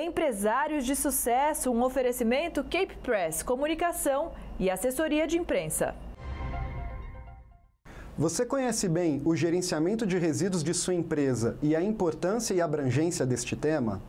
Empresários de sucesso, um oferecimento Cape Press, comunicação e assessoria de imprensa. Você conhece bem o gerenciamento de resíduos de sua empresa e a importância e abrangência deste tema?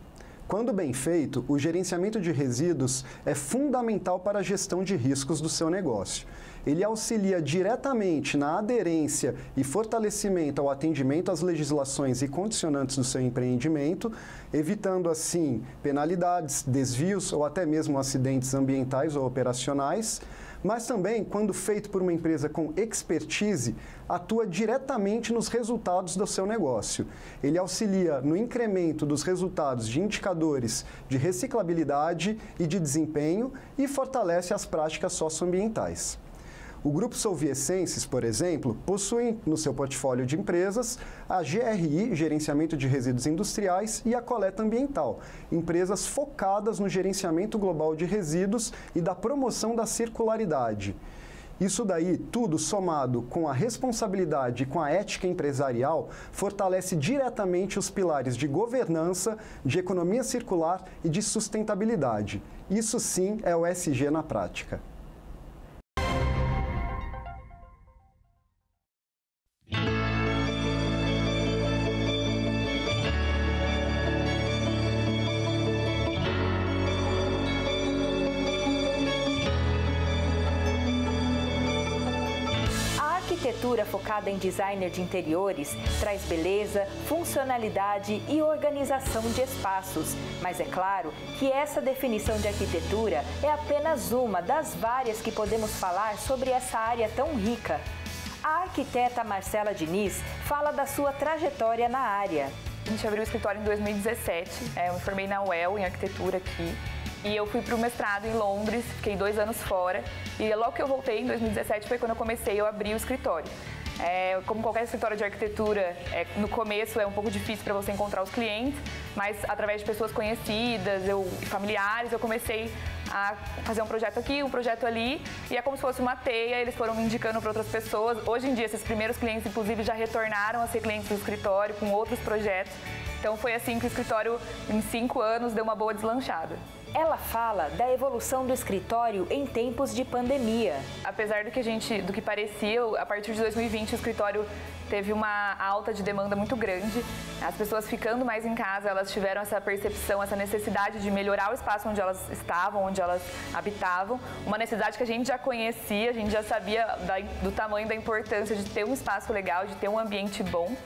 Quando bem feito, o gerenciamento de resíduos é fundamental para a gestão de riscos do seu negócio. Ele auxilia diretamente na aderência e fortalecimento ao atendimento às legislações e condicionantes do seu empreendimento, evitando assim penalidades, desvios ou até mesmo acidentes ambientais ou operacionais, mas também, quando feito por uma empresa com expertise, atua diretamente nos resultados do seu negócio. Ele auxilia no incremento dos resultados de indicadores de reciclabilidade e de desempenho e fortalece as práticas socioambientais. O Grupo Solviescenses, por exemplo, possui no seu portfólio de empresas a GRI, Gerenciamento de Resíduos Industriais, e a Coleta Ambiental, empresas focadas no gerenciamento global de resíduos e da promoção da circularidade. Isso daí, tudo somado com a responsabilidade e com a ética empresarial, fortalece diretamente os pilares de governança, de economia circular e de sustentabilidade. Isso sim é o ESG na prática. A arquitetura focada em designer de interiores traz beleza, funcionalidade e organização de espaços. Mas é claro que essa definição de arquitetura é apenas uma das várias que podemos falar sobre essa área tão rica. A arquiteta Marcela Diniz fala da sua trajetória na área. A gente abriu o escritório em 2017, eu me formei na UEL em arquitetura aqui. E eu fui para o mestrado em Londres, fiquei 2 anos fora. E logo que eu voltei, em 2017, foi quando eu comecei a abrir o escritório. Como qualquer escritório de arquitetura, no começo é um pouco difícil para você encontrar os clientes, mas através de pessoas conhecidas, familiares, eu comecei a fazer um projeto aqui, um projeto ali, e é como se fosse uma teia, eles foram me indicando para outras pessoas. Hoje em dia, esses primeiros clientes, inclusive, já retornaram a ser clientes do escritório com outros projetos. Então foi assim que o escritório, em 5 anos, deu uma boa deslanchada. Ela fala da evolução do escritório em tempos de pandemia. Apesar do que parecia, a partir de 2020 o escritório teve uma alta de demanda muito grande. As pessoas ficando mais em casa, elas tiveram essa percepção, essa necessidade de melhorar o espaço onde elas estavam, onde elas habitavam. Uma necessidade que a gente já conhecia, a gente já sabia do tamanho da importância de ter um espaço legal, de ter um ambiente bom.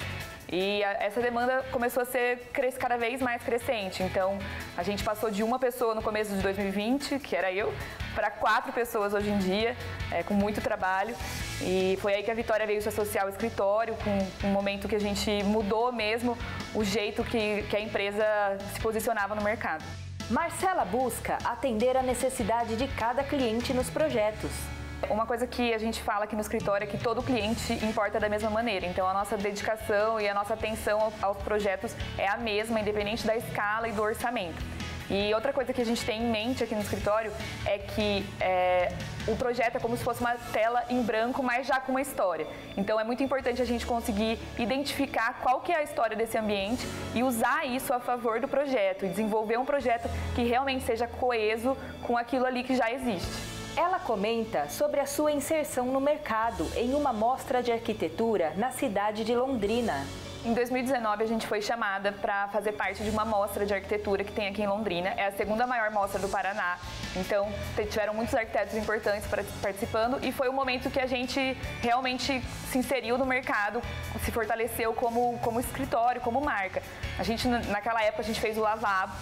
E essa demanda começou a ser cada vez mais crescente. Então, a gente passou de 1 pessoa no começo de 2020, que era eu, para 4 pessoas hoje em dia, com muito trabalho. E foi aí que a Vitória veio se associar ao escritório, com um momento que a gente mudou mesmo o jeito que a empresa se posicionava no mercado. Marcela busca atender a necessidade de cada cliente nos projetos. Uma coisa que a gente fala aqui no escritório é que todo cliente importa da mesma maneira. Então, a nossa dedicação e a nossa atenção aos projetos é a mesma, independente da escala e do orçamento. E outra coisa que a gente tem em mente aqui no escritório é que o projeto é como se fosse uma tela em branco, mas já com uma história. Então, é muito importante a gente conseguir identificar qual que é a história desse ambiente e usar isso a favor do projeto e desenvolver um projeto que realmente seja coeso com aquilo ali que já existe. Ela comenta sobre a sua inserção no mercado em uma mostra de arquitetura na cidade de Londrina. Em 2019, a gente foi chamada para fazer parte de uma mostra de arquitetura que tem aqui em Londrina. É a 2ª maior mostra do Paraná. Então, tiveram muitos arquitetos importantes participando e foi o momento que a gente realmente se inseriu no mercado, se fortaleceu como escritório, como marca. Naquela época, a gente fez o lavabo.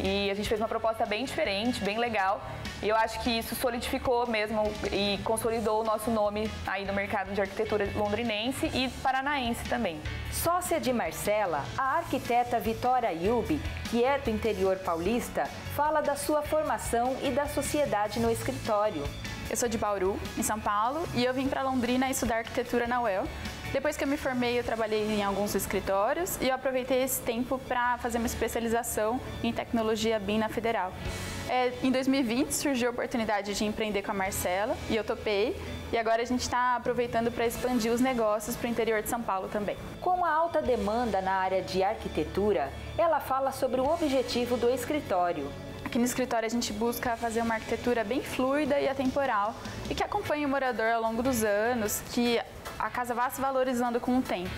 E a gente fez uma proposta bem diferente, bem legal. E eu acho que isso solidificou mesmo e consolidou o nosso nome aí no mercado de arquitetura londrinense e paranaense também. Sócia de Marcela, a arquiteta Vitória Yubi, que é do interior paulista, fala da sua formação e da sociedade no escritório. Eu sou de Bauru, em São Paulo, e eu vim para Londrina estudar arquitetura na UEL. Depois que eu me formei, eu trabalhei em alguns escritórios e eu aproveitei esse tempo para fazer uma especialização em tecnologia BIM na Federal. Em 2020 surgiu a oportunidade de empreender com a Marcela e eu topei. E agora a gente está aproveitando para expandir os negócios para o interior de São Paulo também. Com a alta demanda na área de arquitetura, ela fala sobre o objetivo do escritório. Aqui no escritório a gente busca fazer uma arquitetura bem fluida e atemporal e que acompanhe o morador ao longo dos anos, que a casa vá se valorizando com o tempo.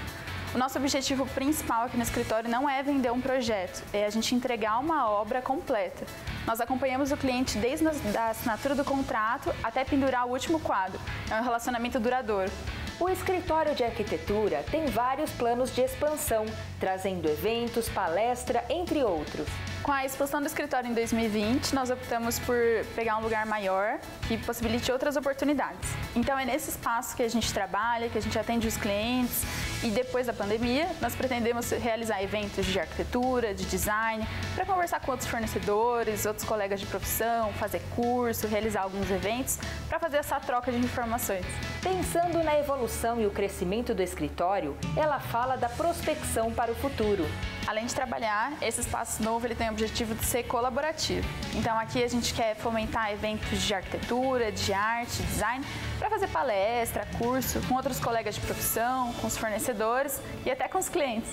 O nosso objetivo principal aqui no escritório não é vender um projeto, é a gente entregar uma obra completa. Nós acompanhamos o cliente desde a assinatura do contrato até pendurar o último quadro. É um relacionamento duradouro. O escritório de arquitetura tem vários planos de expansão, trazendo eventos, palestra, entre outros. Com a expansão do escritório em 2020, nós optamos por pegar um lugar maior que possibilite outras oportunidades. Então é nesse espaço que a gente trabalha, que a gente atende os clientes e depois da pandemia nós pretendemos realizar eventos de arquitetura, de design, para conversar com outros fornecedores, outros colegas de profissão, fazer curso, realizar alguns eventos, para fazer essa troca de informações. Pensando na evolução e o crescimento do escritório, ela fala da prospecção para o futuro. Além de trabalhar, esse espaço novo ele tem o objetivo de ser colaborativo. Então aqui a gente quer fomentar eventos de arquitetura, de arte, design, para fazer palestra, curso com outros colegas de profissão, com os fornecedores e até com os clientes.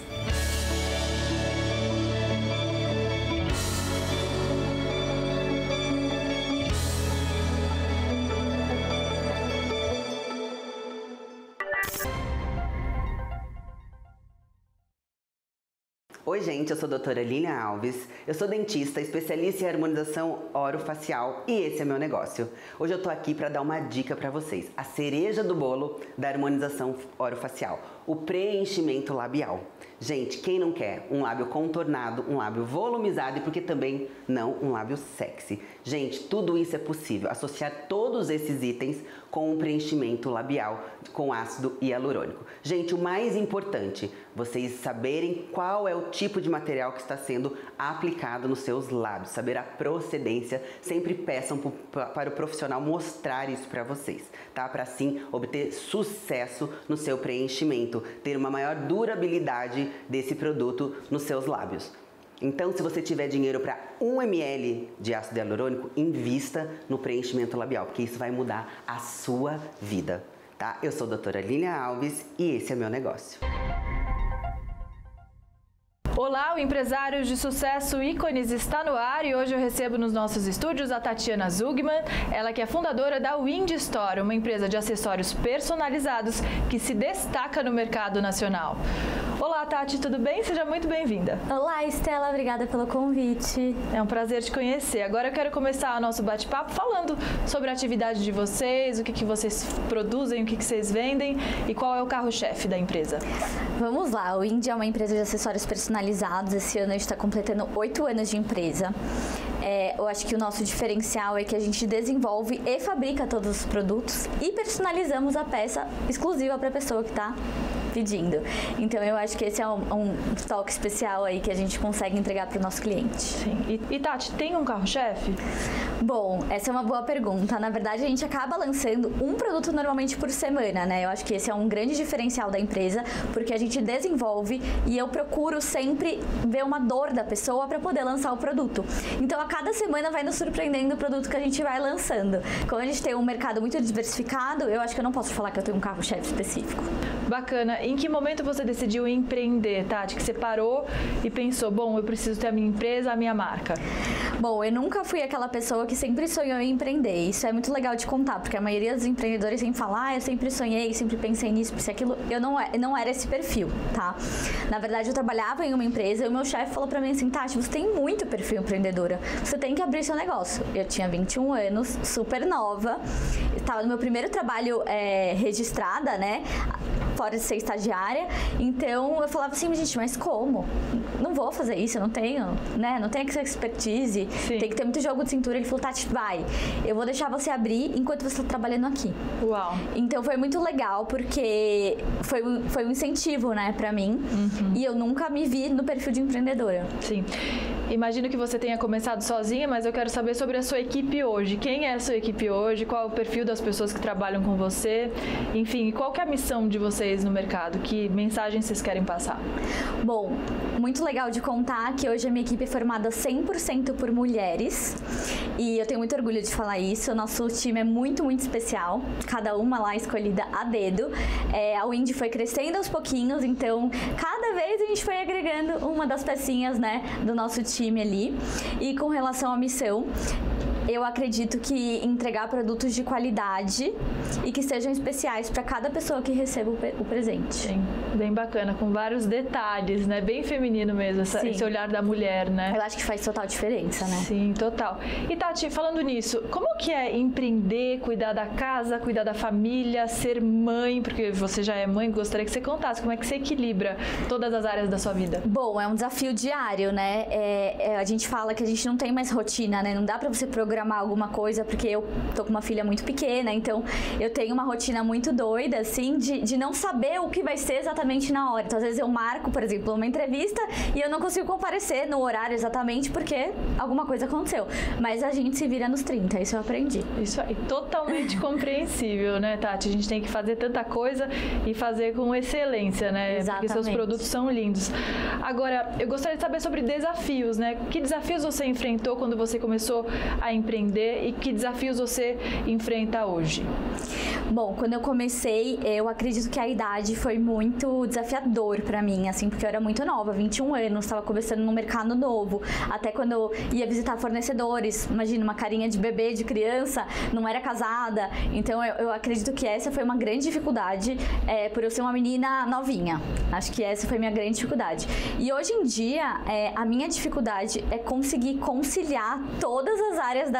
Oi gente, eu sou a doutora Lília Alves, eu sou dentista, especialista em harmonização orofacial e esse é meu negócio. Hoje eu tô aqui para dar uma dica para vocês, a cereja do bolo da harmonização orofacial, o preenchimento labial. Gente, quem não quer um lábio contornado, um lábio volumizado e por que também não um lábio sexy? Gente, tudo isso é possível, associar todos esses itens com um preenchimento labial com ácido hialurônico. Gente, o mais importante, vocês saberem qual é o tipo de material que está sendo aplicado nos seus lábios, saber a procedência, sempre peçam para o profissional mostrar isso para vocês, tá? Para assim obter sucesso no seu preenchimento, ter uma maior durabilidade desse produto nos seus lábios. Então, se você tiver dinheiro para 1 ml de ácido hialurônico, invista no preenchimento labial, porque isso vai mudar a sua vida, tá? Eu sou a doutora Lília Alves e esse é meu negócio. Olá, o Empresários de Sucesso Ícones está no ar e hoje eu recebo nos nossos estúdios a Tatiana Zugman, ela que é fundadora da Wind Store, uma empresa de acessórios personalizados que se destaca no mercado nacional. Olá, Tati, tudo bem? Seja muito bem-vinda. Olá, Estela, obrigada pelo convite. É um prazer te conhecer. Agora eu quero começar o nosso bate-papo falando sobre a atividade de vocês, o que vocês produzem, o que vocês vendem e qual é o carro-chefe da empresa. Vamos lá, o Wind é uma empresa de acessórios personalizados. Esse ano a gente está completando 8 anos de empresa. Eu acho que o nosso diferencial é que a gente desenvolve e fabrica todos os produtos e personalizamos a peça exclusiva para a pessoa que está pedindo. Então eu acho que esse é um toque especial aí que a gente consegue entregar para o nosso cliente. Sim. E Tati, tem um carro-chefe? Bom, essa é uma boa pergunta. Na verdade, a gente acaba lançando um produto normalmente por semana, né? Eu acho que esse é um grande diferencial da empresa, porque a gente desenvolve e eu procuro sempre ver uma dor da pessoa para poder lançar o produto. Então, a cada semana vai nos surpreendendo o produto que a gente vai lançando. Como a gente tem um mercado muito diversificado, eu acho que eu não posso falar que eu tenho um carro-chefe específico. Bacana. Em que momento você decidiu empreender, Tati? Que você parou e pensou, bom, eu preciso ter a minha empresa, a minha marca? Bom, eu nunca fui aquela pessoa que sempre sonhou em empreender. Isso é muito legal de contar, porque a maioria dos empreendedores sempre fala, eu sempre sonhei, sempre pensei nisso, pensei aquilo. Eu não era esse perfil, tá? Na verdade, eu trabalhava em uma empresa e o meu chefe falou pra mim assim, Tati, você tem muito perfil empreendedora, você tem que abrir seu negócio. Eu tinha 21 anos, super nova, estava no meu primeiro trabalho registrada, né? Fora de ser estagiária, então eu falava assim, gente, mas como? Não vou fazer isso, eu não tenho, né? Não tenho essa expertise, Sim. Tem que ter muito jogo de cintura. Ele falou, Tati, vai, eu vou deixar você abrir enquanto você está trabalhando aqui. Uau! Então foi muito legal, porque foi um incentivo, né, pra mim, e eu nunca me vi no perfil de empreendedora. Sim. Imagino que você tenha começado sozinha, mas eu quero saber sobre a sua equipe hoje. Quem é a sua equipe hoje? Qual é o perfil das pessoas que trabalham com você? Enfim, qual que é a missão de vocês no mercado? Que mensagem vocês querem passar? Bom, muito legal de contar que hoje a minha equipe é formada 100% por mulheres e eu tenho muito orgulho de falar isso. O nosso time é muito, muito especial, cada uma lá escolhida a dedo. A Windy foi crescendo aos pouquinhos, então cada vez a gente foi agregando uma das pecinhas, né, do nosso time ali. E com relação à missão, eu acredito que entregar produtos de qualidade e que sejam especiais para cada pessoa que receba o presente. Sim, bem bacana, com vários detalhes, né? Bem feminino mesmo, esse olhar da mulher, né? Eu acho que faz total diferença, né? Sim, total. E Tati, falando nisso, como que é empreender, cuidar da casa, cuidar da família, ser mãe? Porque você já é mãe, gostaria que você contasse como é que você equilibra todas as áreas da sua vida. Bom, é um desafio diário, né? A gente fala que a gente não tem mais rotina, né? Não dá para você programar alguma coisa, porque eu tô com uma filha muito pequena, então eu tenho uma rotina muito doida, assim, de não saber o que vai ser exatamente na hora. Então, às vezes eu marco, por exemplo, uma entrevista e eu não consigo comparecer no horário exatamente porque alguma coisa aconteceu. Mas a gente se vira nos 30, isso eu aprendi. Isso aí, totalmente compreensível, né, Tati? A gente tem que fazer tanta coisa e fazer com excelência, né? Exatamente. Porque seus produtos são lindos. Agora, eu gostaria de saber sobre desafios, né? Que desafios você enfrentou quando você começou a empreender e que desafios você enfrenta hoje? Bom, quando eu comecei, eu acredito que a idade foi muito desafiador pra mim, assim, porque eu era muito nova, 21 anos, estava começando no mercado novo. Até quando eu ia visitar fornecedores, imagina, uma carinha de bebê, de criança, não era casada. Então, eu acredito que essa foi uma grande dificuldade por eu ser uma menina novinha. Acho que essa foi minha grande dificuldade. E hoje em dia, a minha dificuldade é conseguir conciliar todas as áreas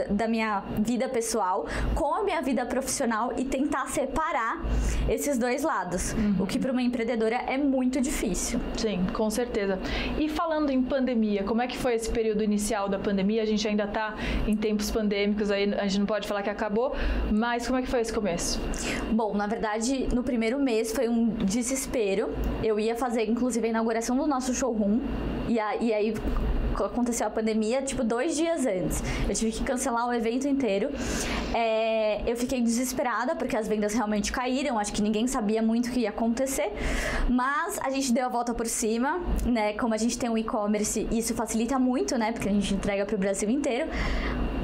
da minha vida pessoal com a minha vida profissional e tentar separar esses dois lados, o que para uma empreendedora é muito difícil. Sim, com certeza. E falando em pandemia, como é que foi esse período inicial da pandemia? A gente ainda está em tempos pandêmicos, aí a gente não pode falar que acabou, mas como é que foi esse começo? Bom, na verdade, no primeiro mês foi um desespero. Eu ia fazer, inclusive, a inauguração do nosso showroom e aí aconteceu a pandemia, tipo, 2 dias antes. Eu tive que cancelar o evento inteiro. Eu fiquei desesperada, porque as vendas realmente caíram. Acho que ninguém sabia muito o que ia acontecer. Mas a gente deu a volta por cima, né? Como a gente tem um e-commerce, isso facilita muito, né? Porque a gente entrega para o Brasil inteiro.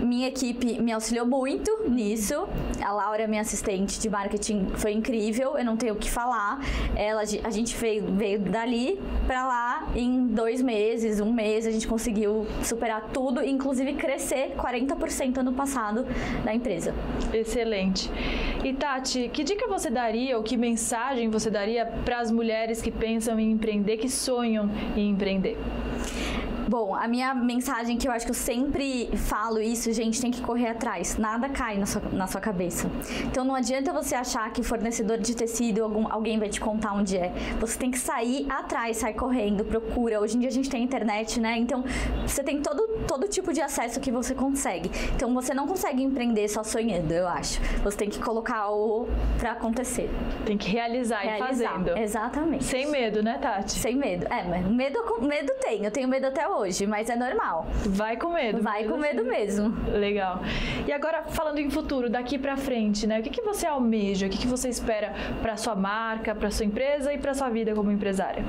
Minha equipe me auxiliou muito nisso. A Laura, minha assistente de marketing, foi incrível. Eu não tenho o que falar. A gente veio dali para lá em 2 meses, 1 mês. A gente conseguiu superar tudo, inclusive crescer 40% ano passado da empresa. Excelente. E Tati, que dica você daria ou que mensagem você daria para as mulheres que pensam em empreender, que sonham em empreender? Bom, a minha mensagem, que eu acho que eu sempre falo isso, gente, tem que correr atrás. Nada cai na sua cabeça. Então não adianta você achar que fornecedor de tecido, alguém vai te contar onde é. Você tem que sair atrás, sair correndo, procura. Hoje em dia a gente tem internet, né? Então você tem todo tipo de acesso que você consegue. Então você não consegue empreender só sonhando, eu acho. Você tem que colocar pra acontecer. Tem que realizar e fazendo. Exatamente. Sem medo, né, Tati? Sem medo. Mas medo tem. Eu tenho medo até hoje, mas é normal. Vai com medo. Vai com medo mesmo. Legal. E agora, falando em futuro, daqui pra frente, né? O que você almeja? O que você espera pra sua marca, pra sua empresa e pra sua vida como empresária?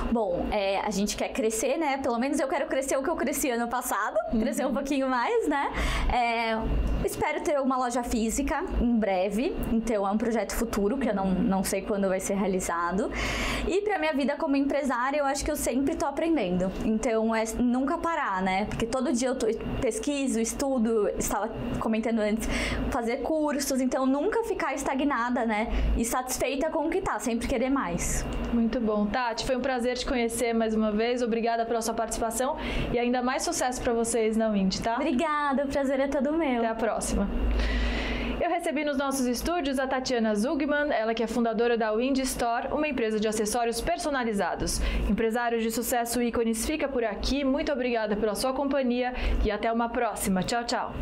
Bom, a gente quer crescer, né? Pelo menos eu quero crescer o que eu cresci ano passado. Crescer um pouquinho mais, né? Espero ter uma loja física em breve. Então, é um projeto futuro, que eu não sei quando vai ser realizado. E pra minha vida como empresária, eu acho que eu sempre tô aprendendo. Então, nunca parar, né? Porque todo dia eu pesquiso, estudo, estava comentando antes, fazer cursos, então nunca ficar estagnada, né? E satisfeita com o que tá, sempre querer mais. Muito bom. Tati, foi um prazer te conhecer mais uma vez, obrigada pela sua participação e ainda mais sucesso para vocês na Windy, tá? Obrigada, o prazer é todo meu. Até a próxima. Eu recebi nos nossos estúdios a Tatiana Zugman, ela que é fundadora da Windy Store, uma empresa de acessórios personalizados. Empresários de sucesso ícones fica por aqui. Muito obrigada pela sua companhia e até uma próxima. Tchau, tchau.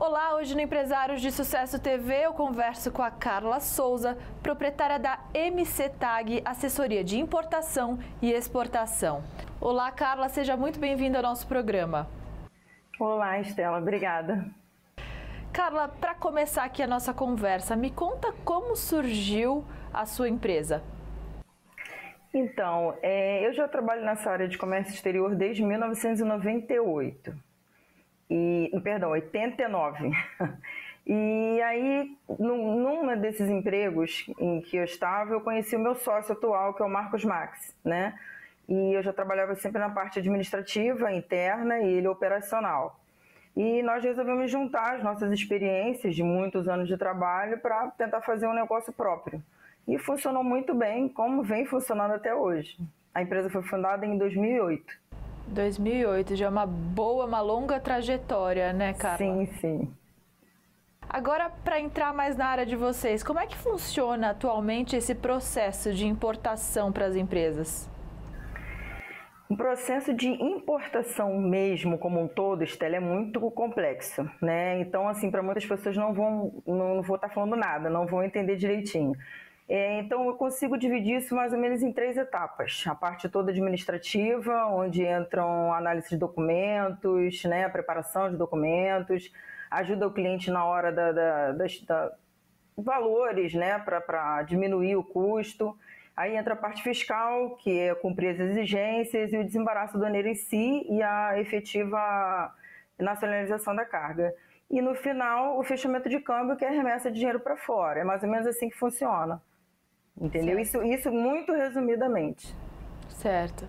Olá, hoje no Empresários de Sucesso TV eu converso com a Carla Souza, proprietária da MC Tag, assessoria de importação e exportação. Olá, Carla, seja muito bem-vinda ao nosso programa. Olá, Estela, obrigada. Carla, para começar aqui a nossa conversa, me conta como surgiu a sua empresa. Então, eu já trabalho nessa área de comércio exterior desde 1998. 89. E aí, num desses empregos em que eu estava, eu conheci o meu sócio atual, que é o Marcos Max, né? E eu já trabalhava sempre na parte administrativa, interna e ele operacional. E nós resolvemos juntar as nossas experiências de muitos anos de trabalho para tentar fazer um negócio próprio. E funcionou muito bem, como vem funcionando até hoje. A empresa foi fundada em 2008. 2008, já é uma longa trajetória, né, Carla? Sim, sim. Agora, para entrar mais na área de vocês, como é que funciona atualmente esse processo de importação para as empresas? O processo de importação mesmo, como um todo, Estela, é muito complexo, né? Então, assim, para muitas pessoas não vou estar falando nada, não vão entender direitinho. Então, eu consigo dividir isso mais ou menos em 3 etapas. A parte toda administrativa, onde entram análise de documentos, né, a preparação de documentos, ajuda o cliente na hora das valores, né, para diminuir o custo. Aí entra a parte fiscal, que é cumprir as exigências, e o desembaraço aduaneiro em si e a efetiva nacionalização da carga. E no final, o fechamento de câmbio, que é a remessa de dinheiro para fora. É mais ou menos assim que funciona. Entendeu? Isso muito resumidamente. Certo.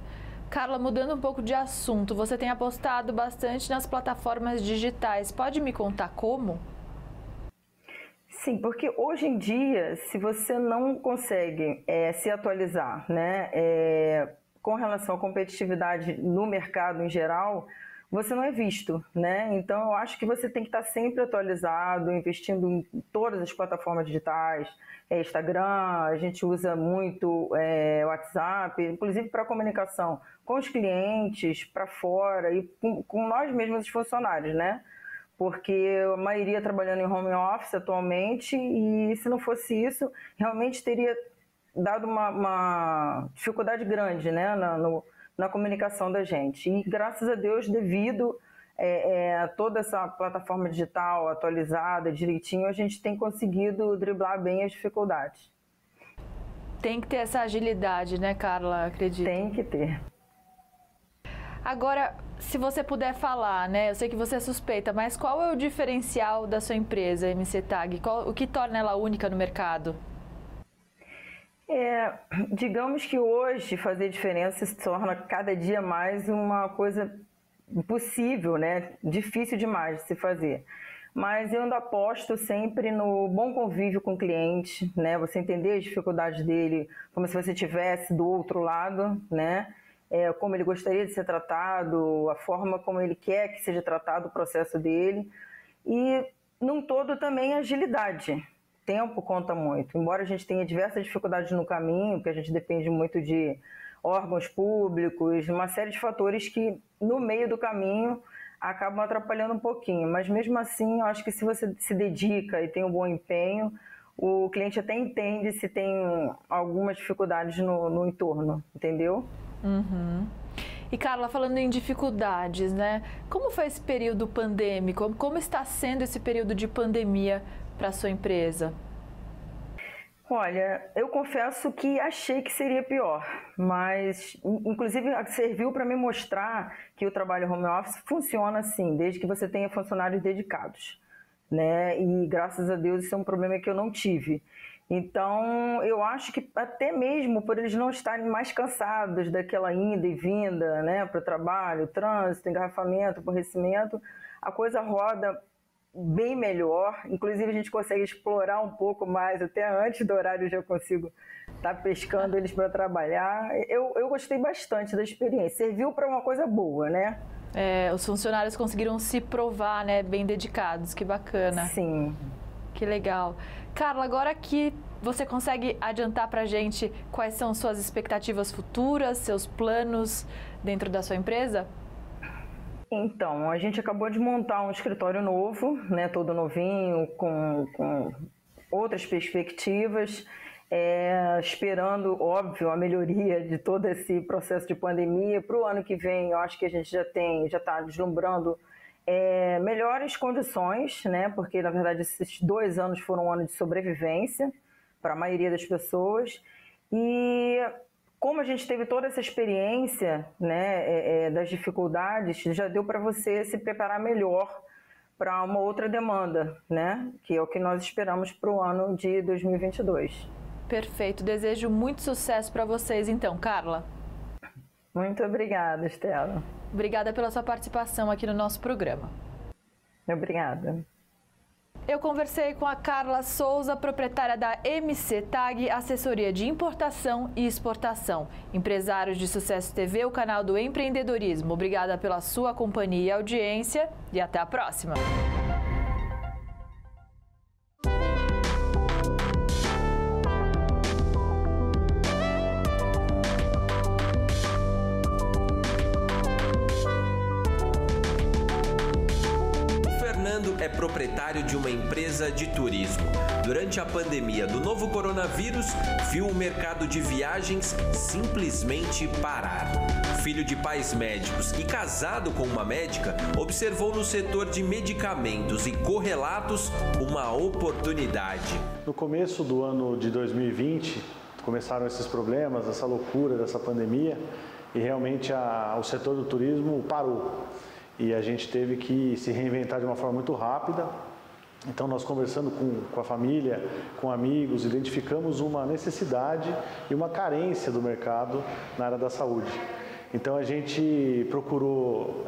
Carla, mudando um pouco de assunto, você tem apostado bastante nas plataformas digitais. Pode me contar como? Sim, porque hoje em dia, se você não consegue se atualizar, né, com relação à competitividade no mercado em geral, você não é visto, né? Então, eu acho que você tem que estar sempre atualizado, investindo em todas as plataformas digitais, Instagram, a gente usa muito WhatsApp, inclusive para comunicação com os clientes, para fora e com nós mesmos, os funcionários, né? Porque a maioria trabalhando em home office atualmente, e se não fosse isso, realmente teria dado uma dificuldade grande, né, na comunicação da gente. E graças a Deus, devido a toda essa plataforma digital atualizada, direitinho, a gente tem conseguido driblar bem as dificuldades. Tem que ter essa agilidade, né, Carla? Acredito. Tem que ter. Agora, se você puder falar, né, eu sei que você é suspeita, mas qual é o diferencial da sua empresa, MC Tag? O que torna ela única no mercado? Digamos que hoje fazer diferença se torna cada dia mais uma coisa impossível, né? Difícil demais de se fazer. Mas eu ainda aposto sempre no bom convívio com o cliente, né? Você entender as dificuldades dele como se você estivesse do outro lado, né? Como ele gostaria de ser tratado, a forma como ele quer que seja tratado o processo dele. E, num todo, também a agilidade. Tempo conta muito. Embora a gente tenha diversas dificuldades no caminho, porque a gente depende muito de órgãos públicos, uma série de fatores que, no meio do caminho, acabam atrapalhando um pouquinho. Mas, mesmo assim, eu acho que se você se dedica e tem um bom empenho, o cliente até entende se tem algumas dificuldades no entorno, entendeu? Uhum. E, Carla, falando em dificuldades, né? Como foi esse período pandêmico? Como está sendo esse período de pandemia para a sua empresa? Olha, eu confesso que achei que seria pior, mas inclusive serviu para me mostrar que o trabalho home office funciona assim, desde que você tenha funcionários dedicados, né? E graças a Deus isso é um problema que eu não tive. Então, eu acho que até mesmo por eles não estarem mais cansados daquela ida e vinda, né, para o trabalho, trânsito, engarrafamento, aborrecimento, a coisa roda bem melhor. Inclusive, a gente consegue explorar um pouco mais, até antes do horário já consigo estar pescando eles para trabalhar. Eu gostei bastante da experiência, serviu para uma coisa boa, né? Os funcionários conseguiram se provar, né, bem dedicados, que bacana. Sim. Que legal. Carla, agora que você consegue adiantar para a gente quais são suas expectativas futuras, seus planos dentro da sua empresa? Então, a gente acabou de montar um escritório novo, né, todo novinho, com outras perspectivas, esperando, óbvio, a melhoria de todo esse processo de pandemia. Para o ano que vem, eu acho que a gente já está deslumbrando melhores condições, né, porque, na verdade, esses 2 anos foram um ano de sobrevivência para a maioria das pessoas. E como a gente teve toda essa experiência, né, das dificuldades, já deu para você se preparar melhor para uma outra demanda, né, que é o que nós esperamos para o ano de 2022. Perfeito. Desejo muito sucesso para vocês, então, Carla. Muito obrigada, Estela. Obrigada pela sua participação aqui no nosso programa. Obrigada. Eu conversei com a Carla Souza, proprietária da MC Tag, assessoria de importação e exportação. Empresários de Sucesso TV, o canal do empreendedorismo. Obrigada pela sua companhia e audiência e até a próxima. É proprietário de uma empresa de turismo. Durante a pandemia do novo coronavírus, viu o mercado de viagens simplesmente parar. Filho de pais médicos e casado com uma médica, observou no setor de medicamentos e correlatos uma oportunidade. No começo do ano de 2020, começaram esses problemas, essa loucura dessa pandemia, e realmente o setor do turismo parou. E a gente teve que se reinventar de uma forma muito rápida. Então, nós conversando com a família, com amigos, identificamos uma necessidade e uma carência do mercado na área da saúde. Então, a gente procurou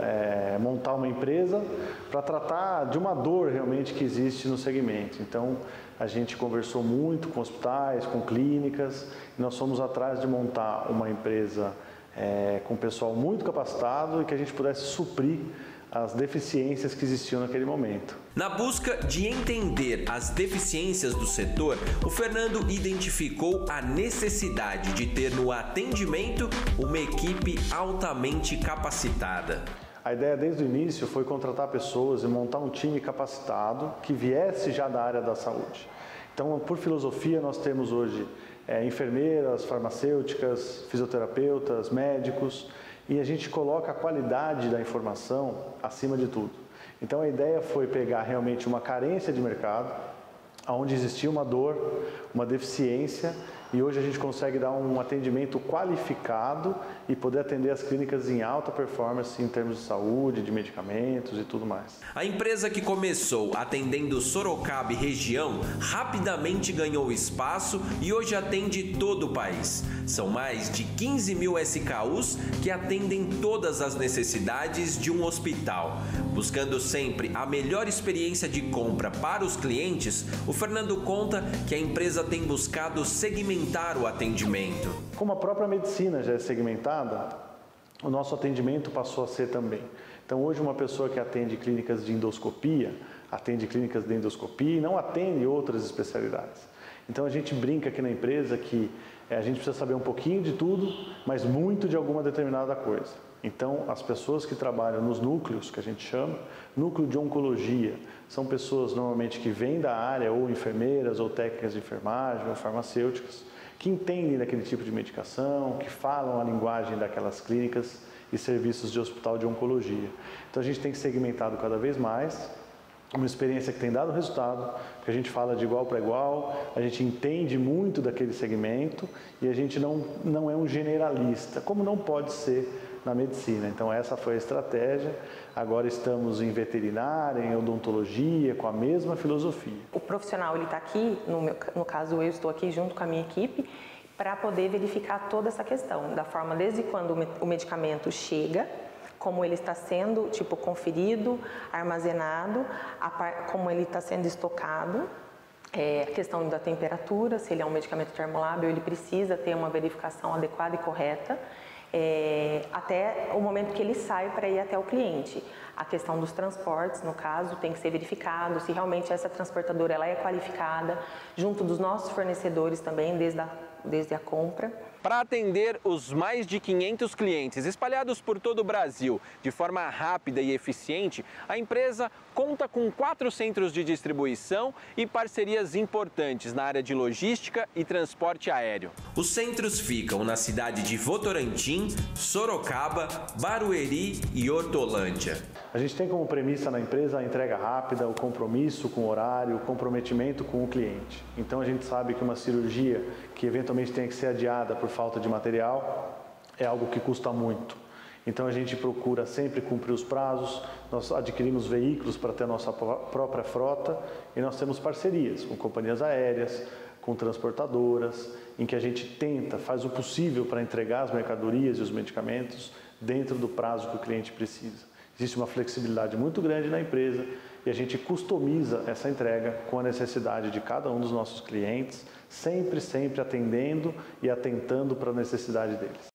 montar uma empresa para tratar de uma dor realmente que existe no segmento. Então, a gente conversou muito com hospitais, com clínicas, e nós fomos atrás de montar uma empresa com pessoal muito capacitado e que a gente pudesse suprir as deficiências que existiam naquele momento. Na busca de entender as deficiências do setor, o Fernando identificou a necessidade de ter no atendimento uma equipe altamente capacitada. A ideia desde o início foi contratar pessoas e montar um time capacitado que viesse já da área da saúde. Então, por filosofia, nós temos hoje enfermeiras, farmacêuticas, fisioterapeutas, médicos, e a gente coloca a qualidade da informação acima de tudo. Então a ideia foi pegar realmente uma carência de mercado, onde existia uma dor, uma deficiência, e hoje a gente consegue dar um atendimento qualificado e poder atender as clínicas em alta performance em termos de saúde, de medicamentos e tudo mais. A empresa que começou atendendo Sorocaba e região rapidamente ganhou espaço e hoje atende todo o país. São mais de 15 mil SKUs que atendem todas as necessidades de um hospital. Buscando sempre a melhor experiência de compra para os clientes, o Fernando conta que a empresa tem buscado segmentar o atendimento. Como a própria medicina já é segmentada, o nosso atendimento passou a ser também. Então hoje uma pessoa que atende clínicas de endoscopia, atende clínicas de endoscopia e não atende outras especialidades. Então a gente brinca aqui na empresa que a gente precisa saber um pouquinho de tudo, mas muito de alguma determinada coisa. Então as pessoas que trabalham nos núcleos, que a gente chama, núcleo de oncologia, são pessoas normalmente que vêm da área, ou enfermeiras, ou técnicas de enfermagem, ou farmacêuticas, que entendem daquele tipo de medicação, que falam a linguagem daquelas clínicas e serviços de hospital de oncologia. Então a gente tem segmentado cada vez mais, uma experiência que tem dado resultado, porque a gente fala de igual para igual, a gente entende muito daquele segmento e a gente não é um generalista, como não pode ser na medicina. Então essa foi a estratégia. Agora estamos em veterinária, em odontologia, com a mesma filosofia. O profissional ele está aqui, no caso eu estou aqui junto com a minha equipe, para poder verificar toda essa questão, da forma desde quando o medicamento chega, como ele está sendo conferido, armazenado, como ele está sendo estocado, a questão da temperatura, se ele é um medicamento termolábil, ele precisa ter uma verificação adequada e correta, até o momento que ele sai para ir até o cliente. A questão dos transportes, no caso, tem que ser verificado se realmente essa transportadora ela é qualificada, junto dos nossos fornecedores também, desde a compra. Para atender os mais de 500 clientes espalhados por todo o Brasil de forma rápida e eficiente, a empresa conta com 4 centros de distribuição e parcerias importantes na área de logística e transporte aéreo. Os centros ficam na cidade de Votorantim, Sorocaba, Barueri e Hortolândia. A gente tem como premissa na empresa a entrega rápida, o compromisso com o horário, o comprometimento com o cliente. Então a gente sabe que uma cirurgia que eventualmente tenha que ser adiada por falta de material é algo que custa muito. Então a gente procura sempre cumprir os prazos, nós adquirimos veículos para ter a nossa própria frota e nós temos parcerias com companhias aéreas, com transportadoras, em que a gente faz o possível para entregar as mercadorias e os medicamentos dentro do prazo que o cliente precisa. Existe uma flexibilidade muito grande na empresa e a gente customiza essa entrega com a necessidade de cada um dos nossos clientes, sempre atendendo e atentando para a necessidade deles.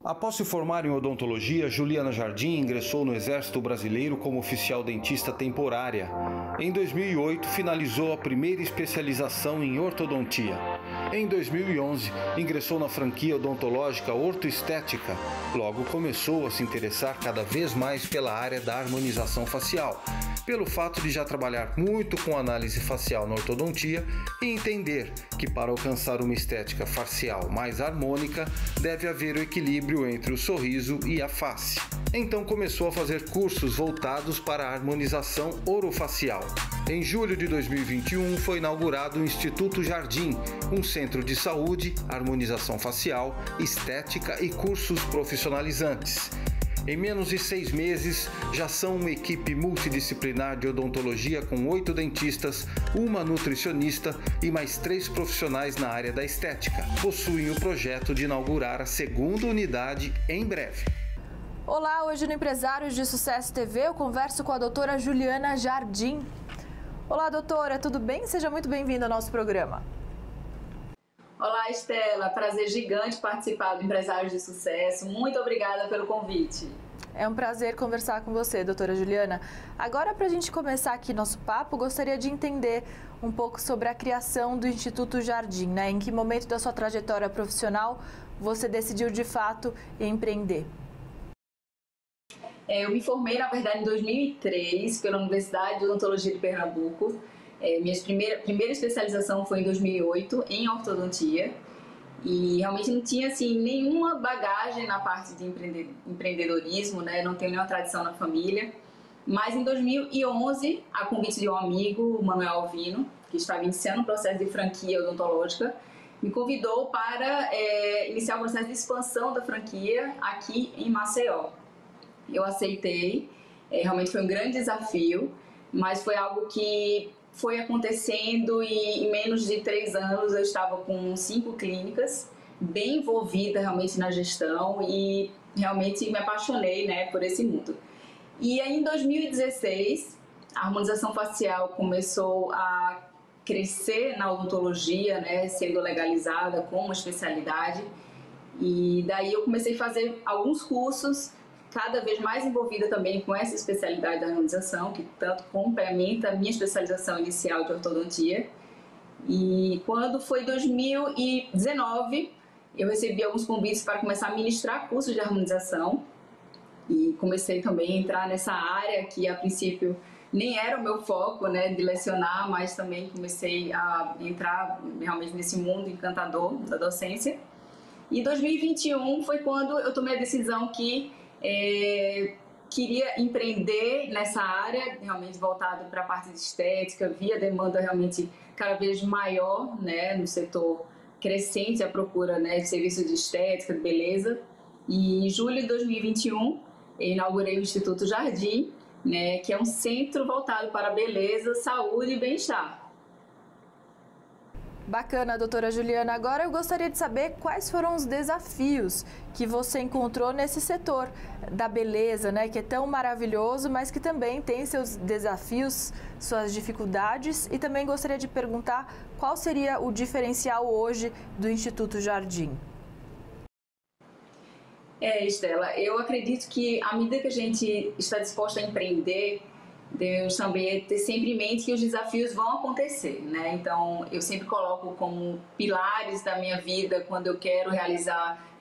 Após se formar em odontologia, Juliana Jardim ingressou no Exército Brasileiro como oficial dentista temporária. Em 2008, finalizou a primeira especialização em ortodontia. Em 2011, ingressou na franquia odontológica Ortoestética. Logo começou a se interessar cada vez mais pela área da harmonização facial, pelo fato de já trabalhar muito com análise facial na ortodontia e entender que para alcançar uma estética facial mais harmônica, deve haver o equilíbrio entre o sorriso e a face. Então começou a fazer cursos voltados para a harmonização orofacial. Em julho de 2021 foi inaugurado o Instituto Jardim, um centro de saúde, harmonização facial, estética e cursos profissionalizantes. Em menos de 6 meses, já são uma equipe multidisciplinar de odontologia com 8 dentistas, uma nutricionista e mais 3 profissionais na área da estética. Possuem o projeto de inaugurar a 2ª unidade em breve. Olá, hoje no Empresários de Sucesso TV eu converso com a doutora Juliana Jardim. Olá, doutora, tudo bem? Seja muito bem-vinda ao nosso programa. Olá, Estela. Prazer gigante participar do Empresários de Sucesso. Muito obrigada pelo convite. É um prazer conversar com você, doutora Juliana. Agora, para a gente começar aqui nosso papo, gostaria de entender um pouco sobre a criação do Instituto Jardim, né? Em que momento da sua trajetória profissional você decidiu, de fato, empreender? Eu me formei, na verdade, em 2003 pela Universidade de Odontologia de Pernambuco. Minha primeira especialização foi em 2008 em ortodontia e realmente não tinha assim nenhuma bagagem na parte de empreendedorismo, né? Não tenho nenhuma tradição na família. Mas em 2011, a convite de um amigo, o Manuel Alvino, que estava iniciando um processo de franquia odontológica, me convidou para iniciar o processo de expansão da franquia aqui em Maceió. Eu aceitei, realmente foi um grande desafio, mas foi algo que foi acontecendo e em menos de 3 anos eu estava com 5 clínicas, bem envolvida realmente na gestão e realmente me apaixonei, né, por esse mundo. E aí em 2016 a harmonização facial começou a crescer na odontologia, né, sendo legalizada como especialidade e daí eu comecei a fazer alguns cursos, cada vez mais envolvida também com essa especialidade da harmonização, que tanto complementa a minha especialização inicial de ortodontia. E quando foi 2019, eu recebi alguns convites para começar a ministrar cursos de harmonização e comecei também a entrar nessa área que a princípio nem era o meu foco, né, de lecionar, mas também comecei a entrar realmente nesse mundo encantador da docência. E 2021 foi quando eu tomei a decisão que queria empreender nessa área, realmente voltado para a parte de estética, via demanda realmente cada vez maior, né, no setor crescente, a procura, né, de serviços de estética, de beleza. E em julho de 2021, eu inaugurei o Instituto Jardim, né, que é um centro voltado para beleza, saúde e bem-estar. Bacana, doutora Juliana. Agora eu gostaria de saber quais foram os desafios que você encontrou nesse setor da beleza, né? Que é tão maravilhoso, mas que também tem seus desafios, suas dificuldades. E também gostaria de perguntar qual seria o diferencial hoje do Instituto Jardim. Estela, eu acredito que à medida que a gente está disposto a empreender, devemos também ter sempre em mente que os desafios vão acontecer, né? Então, eu sempre coloco como pilares da minha vida, quando eu quero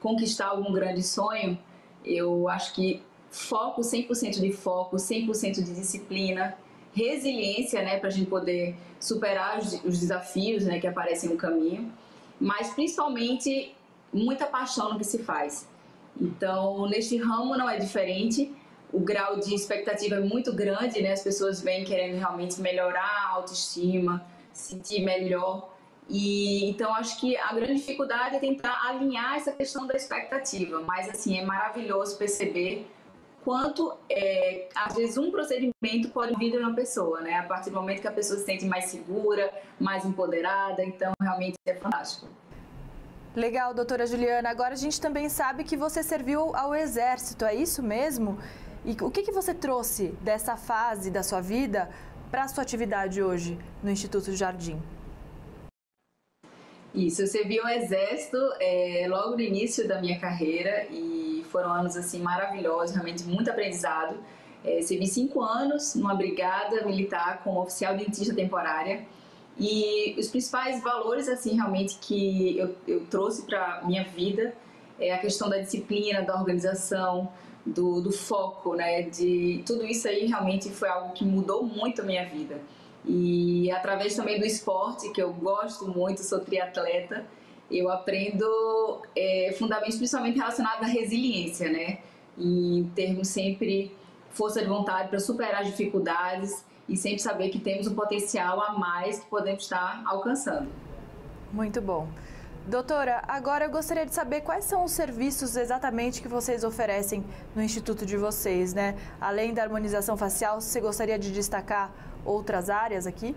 conquistar algum grande sonho, eu acho que foco, 100% de foco, 100% de disciplina, resiliência, né, para a gente poder superar os desafios, né, que aparecem no caminho, mas principalmente muita paixão no que se faz. Então, neste ramo não é diferente. O grau de expectativa é muito grande, né? As pessoas vêm querendo realmente melhorar a autoestima, sentir melhor. E então acho que a grande dificuldade é tentar alinhar essa questão da expectativa. Mas assim, é maravilhoso perceber quanto, às vezes, um procedimento pode vir de uma pessoa, né? A partir do momento que a pessoa se sente mais segura, mais empoderada. Então, realmente é fantástico. Legal, doutora Juliana. Agora a gente também sabe que você serviu ao Exército, é isso mesmo? E o que você trouxe dessa fase da sua vida para a sua atividade hoje no Instituto Jardim? Isso, eu servi ao Exército logo no início da minha carreira e foram anos assim maravilhosos, realmente muito aprendizado. Servi 5 anos numa brigada militar como oficial dentista temporária e os principais valores assim realmente que eu trouxe para minha vida é a questão da disciplina, da organização, do foco, né? De tudo isso aí realmente foi algo que mudou muito a minha vida. E através também do esporte, que eu gosto muito, sou triatleta, eu aprendo fundamentos principalmente relacionados à resiliência, né? E termos sempre força de vontade para superar as dificuldades e sempre saber que temos um potencial a mais que podemos estar alcançando. Muito bom. Doutora, agora eu gostaria de saber quais são os serviços exatamente que vocês oferecem no Instituto de vocês, né? Além da harmonização facial, você gostaria de destacar outras áreas aqui?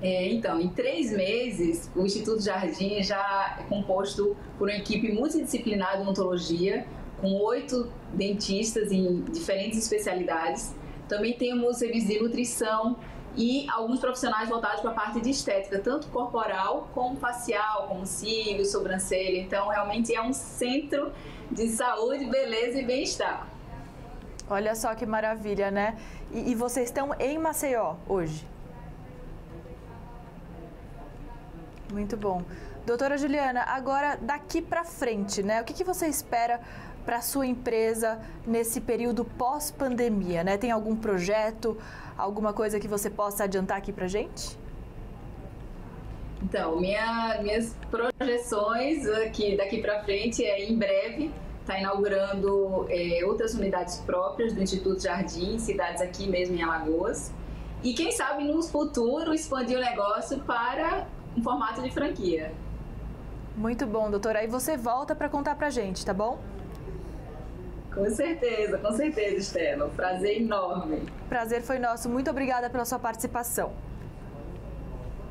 Então, em 3 meses, o Instituto Jardim já é composto por uma equipe multidisciplinar de odontologia, com 8 dentistas em diferentes especialidades. Também temos serviço de nutrição e alguns profissionais voltados para a parte de estética, tanto corporal como facial, como cílios, sobrancelha. Então, realmente é um centro de saúde, beleza e bem-estar. Olha só que maravilha, né? E vocês estão em Maceió hoje? Muito bom. Doutora Juliana, agora daqui para frente, né? O que você espera para a sua empresa nesse período pós-pandemia, né? Tem algum projeto, alguma coisa que você possa adiantar aqui para a gente? Então, minhas projeções daqui para frente em breve, está inaugurando outras unidades próprias do Instituto Jardim, cidades aqui mesmo em Alagoas. E quem sabe no futuro expandir o negócio para um formato de franquia. Muito bom, doutora. Aí você volta para contar para a gente, tá bom? Com certeza, Estela. Um prazer enorme. Prazer foi nosso. Muito obrigada pela sua participação.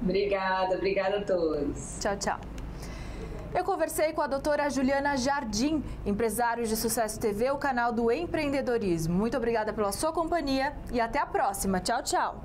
Obrigada a todos. Tchau, tchau. Eu conversei com a doutora Juliana Jardim, empresários de Sucesso TV, o canal do empreendedorismo. Muito obrigada pela sua companhia e até a próxima. Tchau, tchau.